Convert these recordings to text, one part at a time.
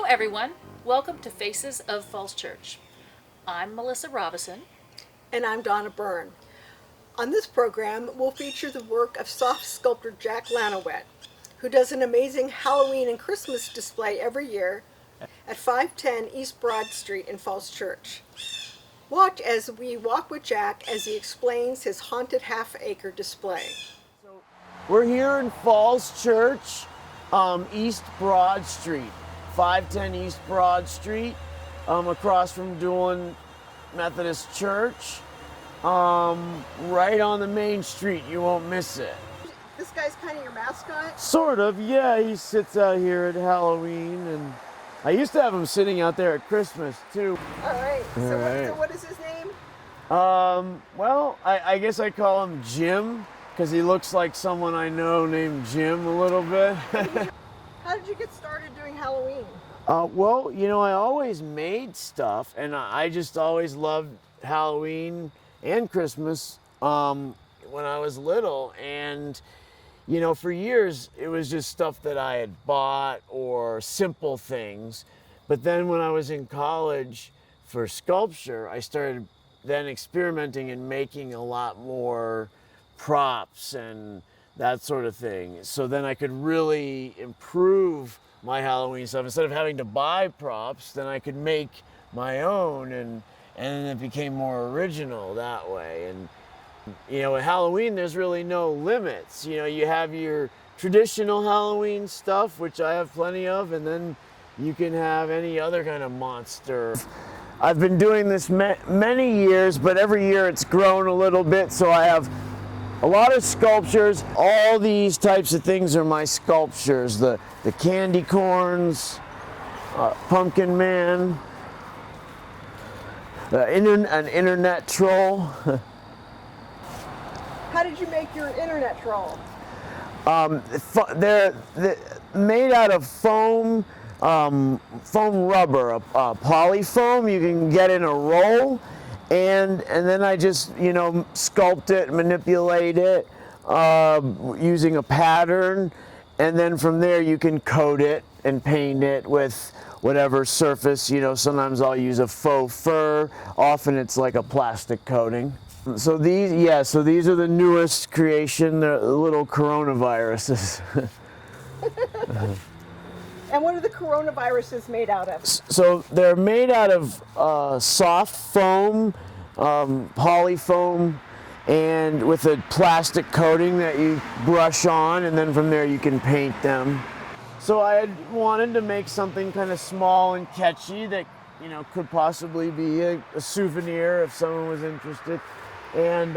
everyone, welcome to Faces of Falls Church. I'm Melissa Robison. And I'm Donna Byrne. On this program, we'll feature the work of soft sculptor Jack Lanouette, who does an amazing Halloween and Christmas display every year at 510 East Broad Street in Falls Church. Watch as we walk with Jack as he explains his haunted half-acre display. We're here in Falls Church, East Broad Street, 510 East Broad Street, across from Doolin Methodist Church, right on the main street. You won't miss it. This guy's kind of your mascot? Sort of, yeah. He sits out here at Halloween, and I used to have him sitting out there at Christmas too. All right. So, All right. So what is his name? Well, I guess I call him Jim, because he looks like someone I know named Jim a little bit. How did you get started doing Halloween? Well, you know, I always made stuff, and I just always loved Halloween and Christmas when I was little. And, you know, for years, it was just stuff that I had bought or simple things. But then when I was in college for sculpture, I started then experimenting and making a lot more props and that sort of thing. So then I could really improve my Halloween stuff. Instead of having to buy props, then I could make my own, and it became more original that way. And you know, with Halloween, there's really no limits. You know, you have your traditional Halloween stuff, which I have plenty of, and then you can have any other kind of monster. I've been doing this many years, but every year it's grown a little bit, so I have a lot of sculptures. All these types of things are my sculptures. The candy corns, Pumpkin Man, an internet troll. How did you make your internet troll? They're made out of foam rubber, poly foam you can get in a roll. And then I just, you know, sculpt it, manipulate it using a pattern, and then from there you can coat it and paint it with whatever surface. You know, sometimes I'll use a faux fur, often it's like a plastic coating. So these are the newest creation, the little coronaviruses. And what are the coronaviruses made out of? So they're made out of soft foam, poly foam, and with a plastic coating that you brush on, and then from there you can paint them. So I had wanted to make something kind of small and catchy that, you know, could possibly be a souvenir if someone was interested. And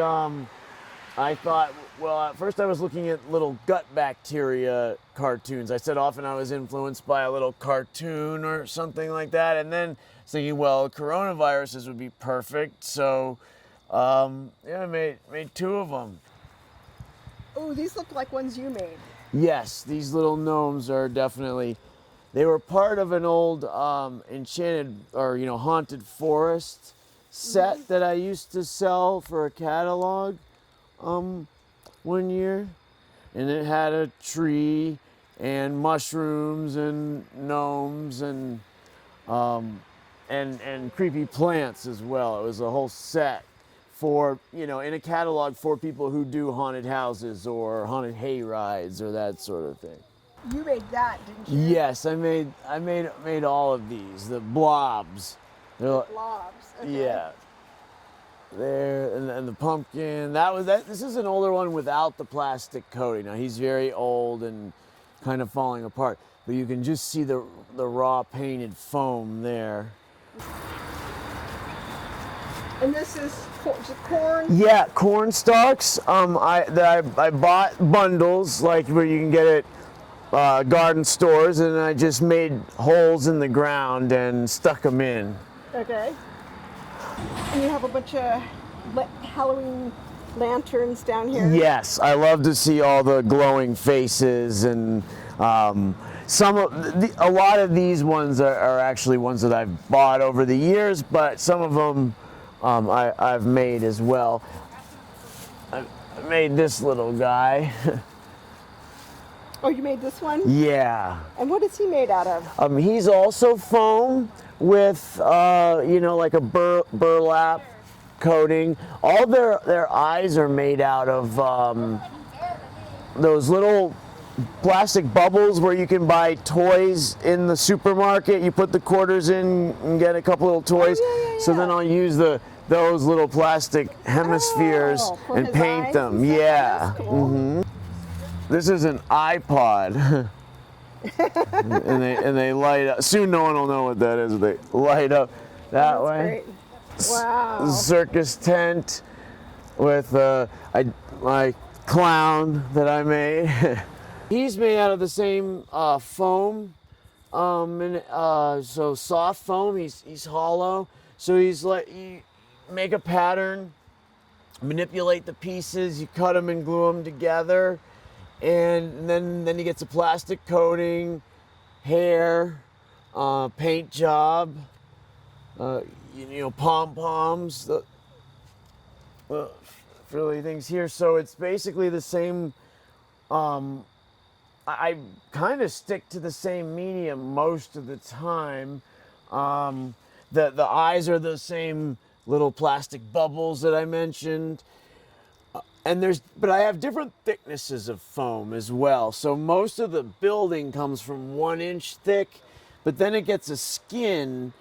I thought, well, at first I was looking at little gut bacteria cartoons. I said often I was influenced by a little cartoon or something like that. And then thinking, well, coronaviruses would be perfect. So, yeah, I made two of them. Oh, these look like ones you made. Yes, these little gnomes are definitely, they were part of an old enchanted or, you know, haunted forest set that I used to sell for a catalog. One year, and it had a tree and mushrooms and gnomes and creepy plants as well. It was a whole set for, you know, in a catalog for people who do haunted houses or haunted hay rides or that sort of thing. You made that, didn't you? Yes, I made all of these, the blobs. Blobs. Okay. Yeah. There, and the pumpkin, this is an older one without the plastic coating. Now he's very old and kind of falling apart, but you can just see the raw painted foam there. And this is corn? Yeah, corn stalks. I bought bundles like where you can get at garden stores, and I just made holes in the ground and stuck them in. Okay. And you have a bunch of Halloween lanterns down here? Yes, I love to see all the glowing faces, and a lot of these ones are actually ones that I've bought over the years, but some of them I've made as well. I made this little guy. Oh, you made this one? Yeah. And what is he made out of? He's also foam with, like a burlap coating. All their eyes are made out of those little plastic bubbles where you can buy toys in the supermarket. You put the quarters in and get a couple little toys. Oh, yeah. So then I'll use those little plastic hemispheres for and his paint eyes them. and stuff? Yeah. That's cool. This is an iPod. and they light up. Soon no one will know what that is. They light up that That's way. great. Wow. Circus tent with my clown that I made. He's made out of the same foam, so soft foam. He's hollow. So he's like, you make a pattern, manipulate the pieces, you cut them and glue them together, and then he gets a plastic coating, hair, paint job, pom poms, frilly things here. So it's basically the same. I kind of stick to the same medium most of the time. The eyes are the same little plastic bubbles that I mentioned. But I have different thicknesses of foam as well. So most of the building comes from 1 inch thick, but then it gets a skin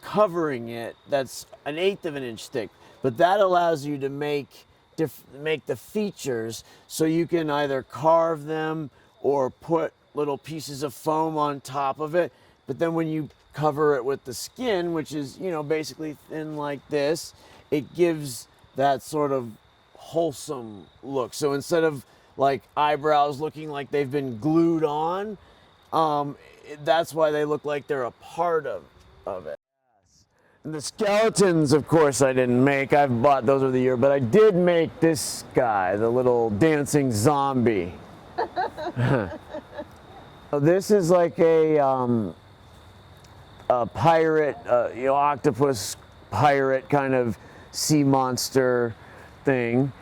covering it that's 1/8 of an inch thick. But that allows you to make the features, so you can either carve them or put little pieces of foam on top of it. But then when you cover it with the skin, which is, basically thin like this, it gives that sort of wholesome look. So instead of like eyebrows looking like they've been glued on, that's why they look like they're a part of it. And the skeletons, of course, I didn't make. I've bought those over the year, but I did make this guy, the little dancing zombie. This is like a pirate, octopus pirate kind of sea monster thing.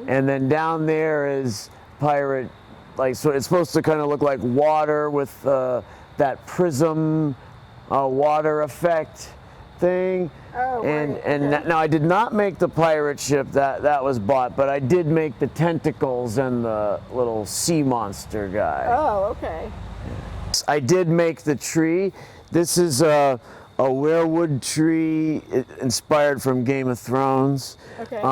And then down there is pirate, so it's supposed to kind of look like water with that prism water effect thing. Oh, and right. and Okay. now I did not make the pirate ship, that was bought, but I did make the tentacles and the little sea monster guy. Oh, okay. I did make the tree. This is a weirwood tree inspired from Game of Thrones. Okay.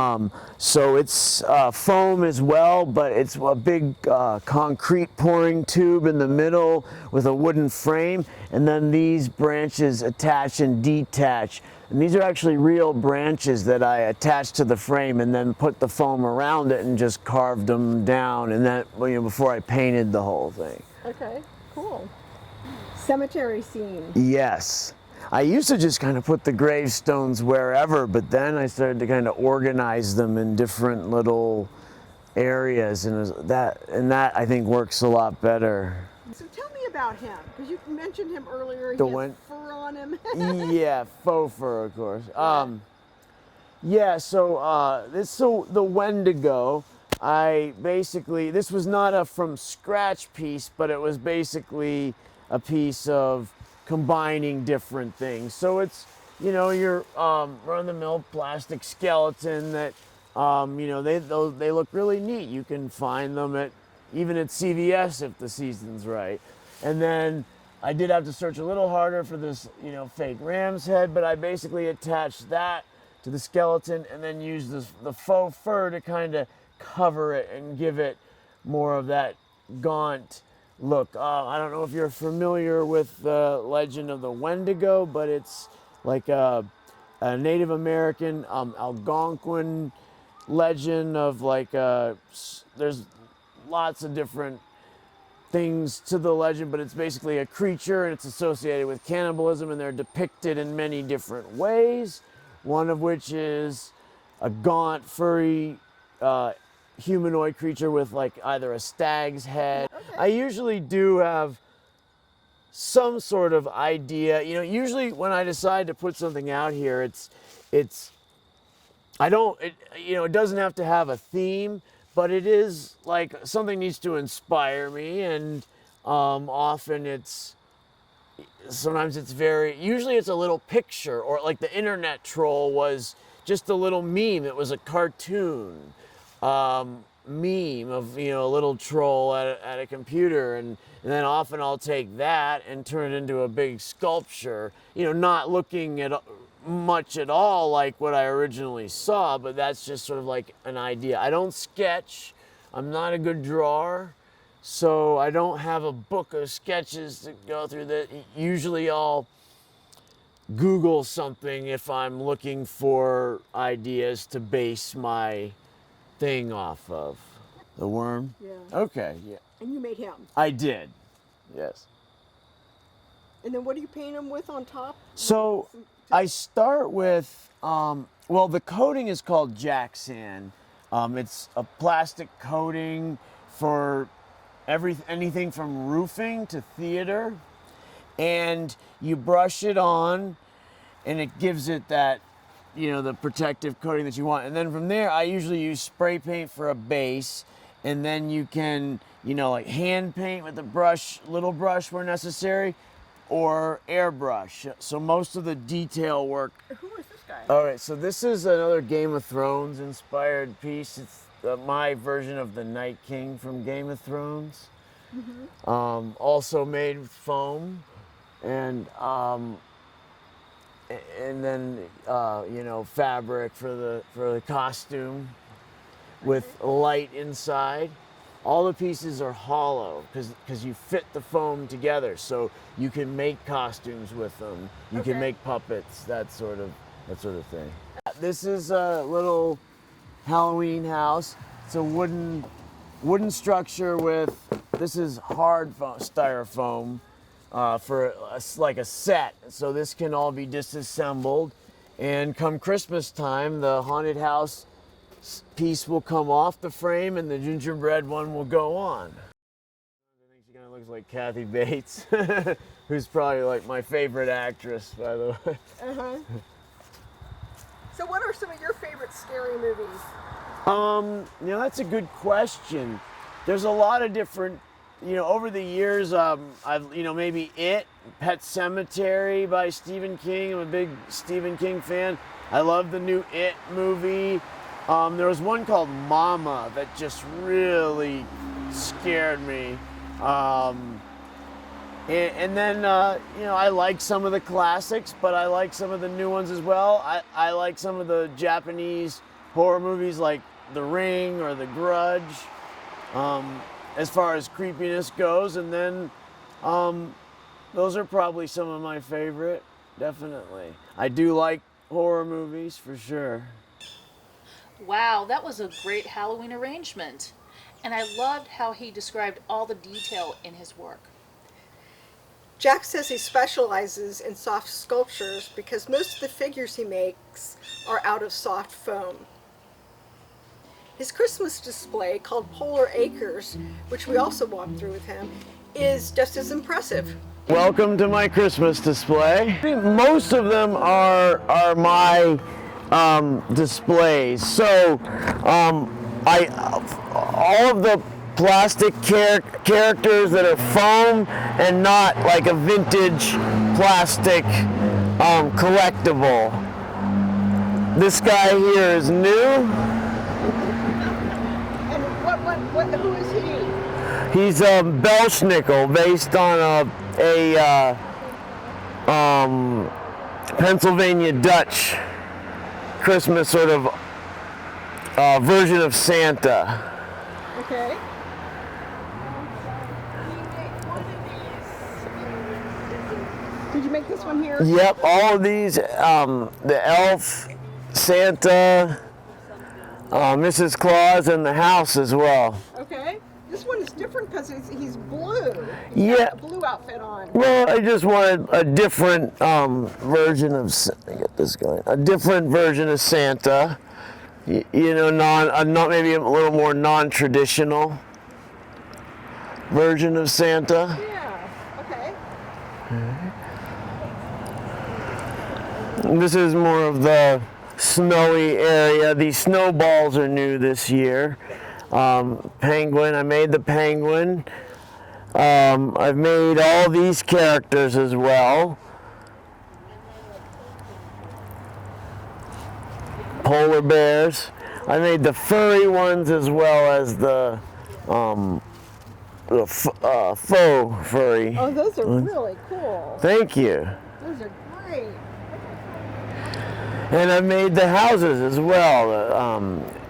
So it's foam as well, but it's a big concrete pouring tube in the middle with a wooden frame, and then these branches attach and detach. And these are actually real branches that I attached to the frame and then put the foam around it and just carved them down, and that before I painted the whole thing. Okay, cool. Cemetery scene. Yes. I used to just kind of put the gravestones wherever, but then I started to kind of organize them in different little areas, and that I think works a lot better. So tell me about him, because you mentioned him earlier. He The has fur on him. Yeah, faux fur, of course. So the Wendigo, this was not a from scratch piece, but it was basically a piece of combining different things. So it's, your run-of-the-mill plastic skeleton that, they look really neat. You can find them even at CVS if the season's right. And then I did have to search a little harder for this, fake ram's head, but I basically attached that to the skeleton and then used the faux fur to kind of cover it and give it more of that gaunt look. I don't know if you're familiar with the legend of the Wendigo, but it's like a Native American Algonquin legend of there's lots of different things to the legend, but it's basically a creature and it's associated with cannibalism, and they're depicted in many different ways, one of which is a gaunt, furry humanoid creature with either a stag's head. Okay. I usually do have some sort of idea. Usually when I decide to put something out here, it doesn't have to have a theme, but it is like something needs to inspire me, and often sometimes it's usually it's a little picture, or like the internet troll was just a little meme. It was a cartoon meme of, a little troll at a computer, and then often I'll take that and turn it into a big sculpture, not looking at much at all like what I originally saw, but that's just sort of like an idea. I don't sketch. I'm not a good drawer, so I don't have a book of sketches to go through. That usually I'll Google something if I'm looking for ideas to base my thing off of. The worm? Yeah. Okay, yeah. And you made him. I did, yes. And then what do you paint him with on top? So I start with, the coating is called Jack Sand. It's a plastic coating for anything from roofing to theater. And you brush it on, and it gives it that, the protective coating that you want. And then from there, I usually use spray paint for a base. And then you can, like hand paint with a little brush where necessary, or airbrush. So most of the detail work. Who is this guy? All right, so this is another Game of Thrones inspired piece. It's my version of the Night King from Game of Thrones. Mm-hmm. Also made with foam, and then fabric for the costume, with light inside. All the pieces are hollow because you fit the foam together, so you can make costumes with them. You can make puppets, that sort of thing. This is a little Halloween house. It's a wooden structure this is hard styrofoam for like a set. So this can all be disassembled, and come Christmas time, the haunted house piece will come off the frame and the gingerbread one will go on. I think she kind of looks like Kathy Bates, who's probably like my favorite actress, by the way. Uh-huh. So what are some of your favorite scary movies? That's a good question. There's a lot of different, over the years, I've, maybe Pet Sematary by Stephen King. I'm a big Stephen King fan. I love the new It movie. There was one called Mama that just really scared me. And then, I like some of the classics, but I like some of the new ones as well. I like some of the Japanese horror movies like The Ring or The Grudge, as far as creepiness goes. And then those are probably some of my favorite, definitely. I do like horror movies for sure. Wow, that was a great Halloween arrangement. And I loved how he described all the detail in his work. Jack says he specializes in soft sculptures because most of the figures he makes are out of soft foam. His Christmas display, called Polar Acres, which we also walked through with him, is just as impressive. Welcome to my Christmas display. Most of them are my displays. So all of the plastic characters that are foam and not like a vintage plastic collectible. This guy here is new. And who is he? He's a Belschnickel, based on a Pennsylvania Dutch Christmas sort of version of Santa. Okay. Did you make this one here? Yep, all of these, the elf, Santa, Mrs. Claus, and the house as well. Okay. This one is different because he's blue. Yeah. Got a blue outfit on. Well, I just wanted a different version of, let me get this going, a different version of Santa. Not maybe a little more non-traditional version of Santa. Yeah, okay. And this is more of the snowy area. These snowballs are new this year. Penguin, I made the penguin. I've made all these characters as well. Polar bears. I made the furry ones as well as the faux furry. Oh, those are really cool. Thank you. Those are great. And I made the houses as well.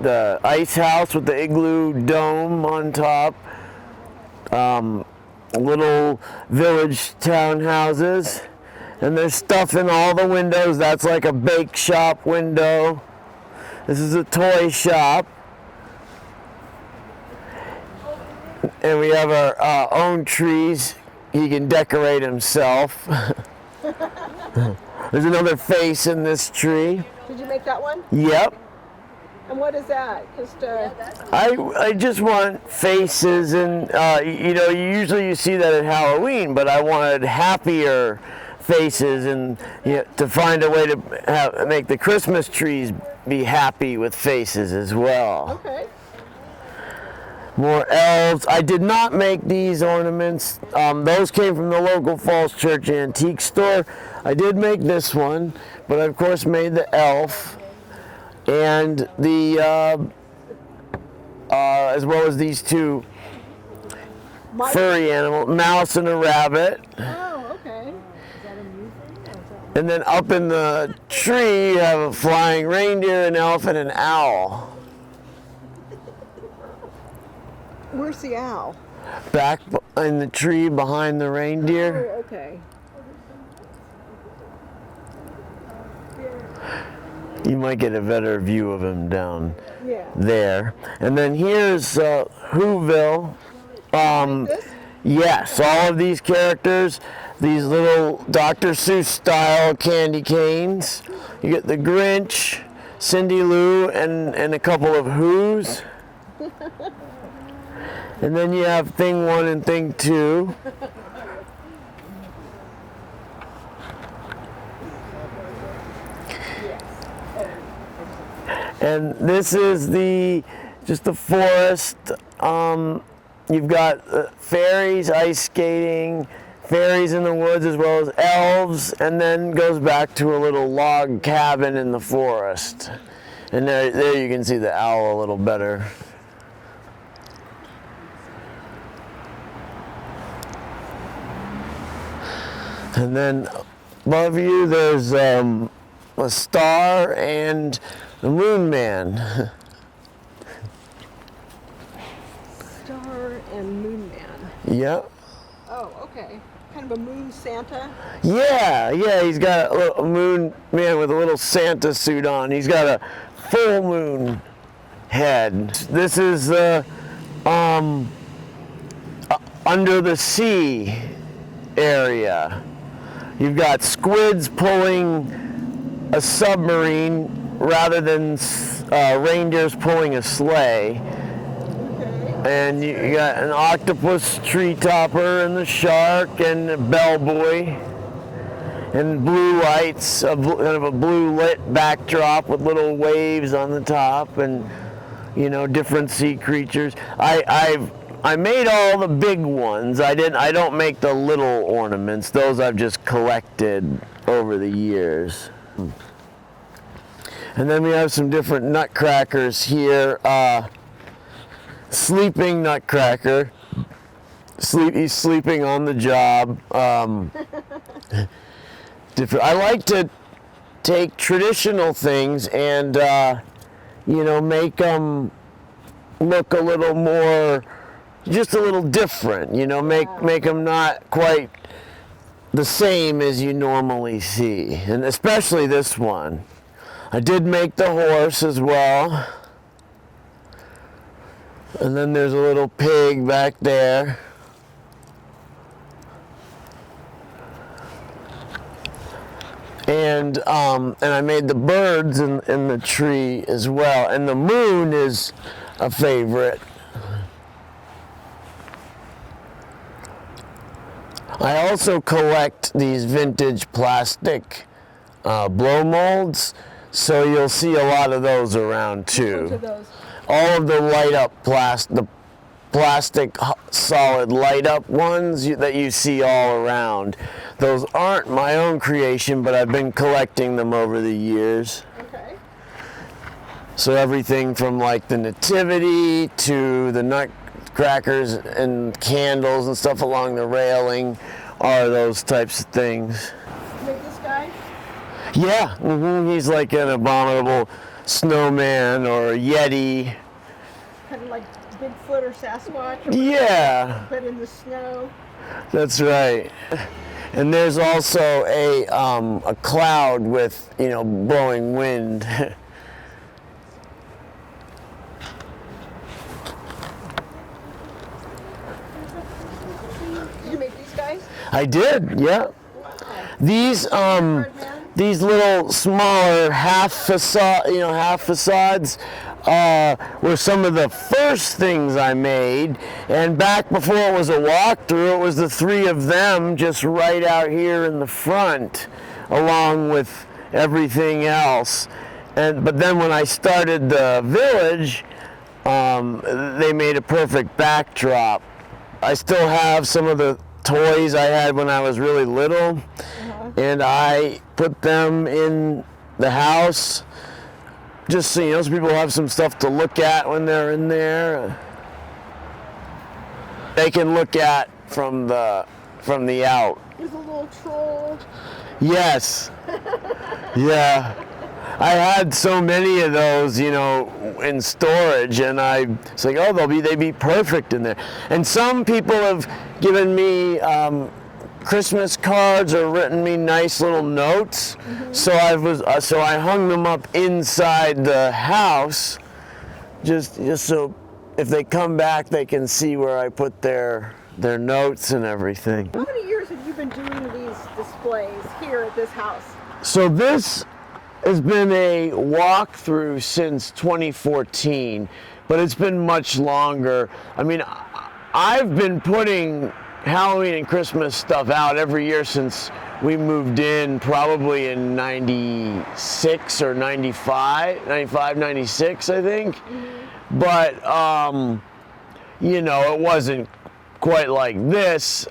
The ice house with the igloo dome on top. Little village townhouses. And there's stuff in all the windows. That's like a bake shop window. This is a toy shop. And we have our own trees. He can decorate himself. There's another face in this tree. Did you make that one? Yep. And what is that? Just I just want faces, and usually you see that at Halloween, but I wanted happier faces, and to find a way to make the Christmas trees be happy with faces as well. okay. More elves. I did not make these ornaments. Those came from the local Falls Church antique store. I did make this one, but I of course made the elf and the as well as these two furry animals, mouse and a rabbit. Oh, okay. And then up in the tree you have a flying reindeer, an elf, and an owl. Where's the owl? Back in the tree behind the reindeer. Oh, okay. You might get a better view of him down Yeah. there. And then here's Whoville. This? Yes, all of these characters, these little Dr. Seuss style candy canes. You get the Grinch, Cindy Lou, and a couple of Who's. And then you have Thing 1 and Thing 2. And this is just the forest. You've got fairies ice skating, fairies in the woods, as well as elves, and then goes back to a little log cabin in the forest. And there you can see the owl a little better. And then above you there's a star and the Moon Man. Star and Moon Man. Yep. Oh, okay. Kind of a moon Santa. Yeah, he's got a moon man with a little Santa suit on. He's got a full moon head. This is under the sea area. You've got squids pulling a submarine rather than reindeers pulling a sleigh. And you got an octopus tree topper and the shark and a bellboy and blue lights, kind of a blue lit backdrop with little waves on the top and different sea creatures. I made all the big ones. I don't make the little ornaments. Those I've just collected over the years. And then we have some different nutcrackers here. Sleeping Nutcracker. He's sleeping on the job. I like to take traditional things and make them look a little more, just a little different. Make them not quite the same as you normally see, and especially this one. I did make the horse as well. And then there's a little pig back there. And I made the birds in the tree as well. And the moon is a favorite. I also collect these vintage plastic blow molds, so you'll see a lot of those around too. Which of those? all of the light up the plastic solid light up ones that you see all around. Those aren't my own creation, but I've been collecting them over the years. Okay. So everything from like the nativity to the nutcrackers and candles and stuff along the railing are those types of things. Like this guy? Yeah, he's like an abominable snowman or a yeti. Kind of like Bigfoot or Sasquatch? Or Yeah. but in the snow. That's right. And there's also a cloud with, blowing wind. Did you make these guys? I did, yeah. These little smaller half facades were some of the first things I made, and back before it was a walkthrough, it was the three of them just right out here in the front, along with everything else. But then when I started the village, they made a perfect backdrop. I still have some of the toys I had when I was really little, and I put them in the house just so so people have some stuff to look at when they're in there. They can look at from the out. There's a little troll. Yes. Yeah. I had so many of those, in storage, and it's like, oh, they'd be perfect in there. And some people have given me Christmas cards or written me nice little notes. So I hung them up inside the house, just so if they come back, they can see where I put their notes and everything. How many years have you been doing these displays here at this house? So this has been a walkthrough since 2014, but it's been much longer. I mean, I've been putting Halloween and Christmas stuff out every year since we moved in, probably in 96 or 95, 96, I think. But, it wasn't quite like this.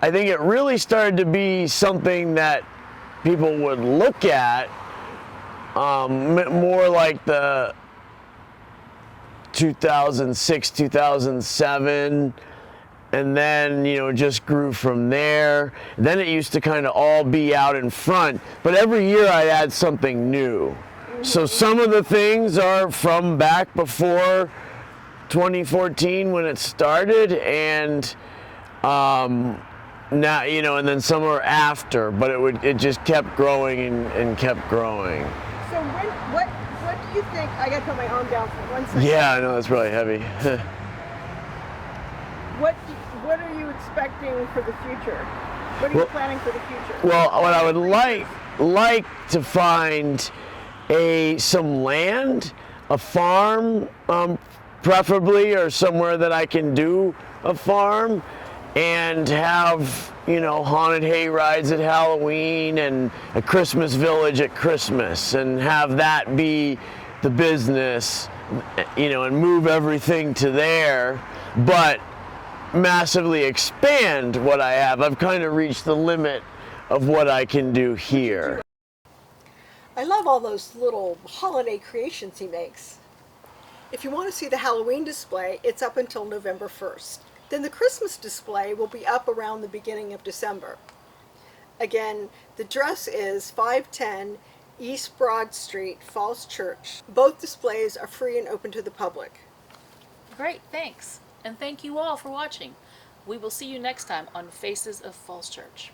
I think it really started to be something that people would look at more like the 2006, 2007, and then, just grew from there. Then it used to kind of all be out in front, but every year I'd add something new. So some of the things are from back before 2014 when it started, and now, and then some are after, but it just kept growing and kept growing. So what do you think? I gotta put my arm down for 1 second. Yeah, I know, that's really heavy. What are you expecting for the future? What are you planning for the future? Well, what I would like to find some land, a farm, preferably, or somewhere that I can do a farm, and have, haunted hay rides at Halloween and a Christmas village at Christmas, and have that be the business, and move everything to there, but massively expand what I have. I've kind of reached the limit of what I can do here. I love all those little holiday creations he makes. If you want to see the Halloween display, it's up until November 1st. Then the Christmas display will be up around the beginning of December. Again, the address is 510 East Broad Street, Falls Church. Both displays are free and open to the public. Great, thanks. And thank you all for watching. We will see you next time on Faces of Falls Church.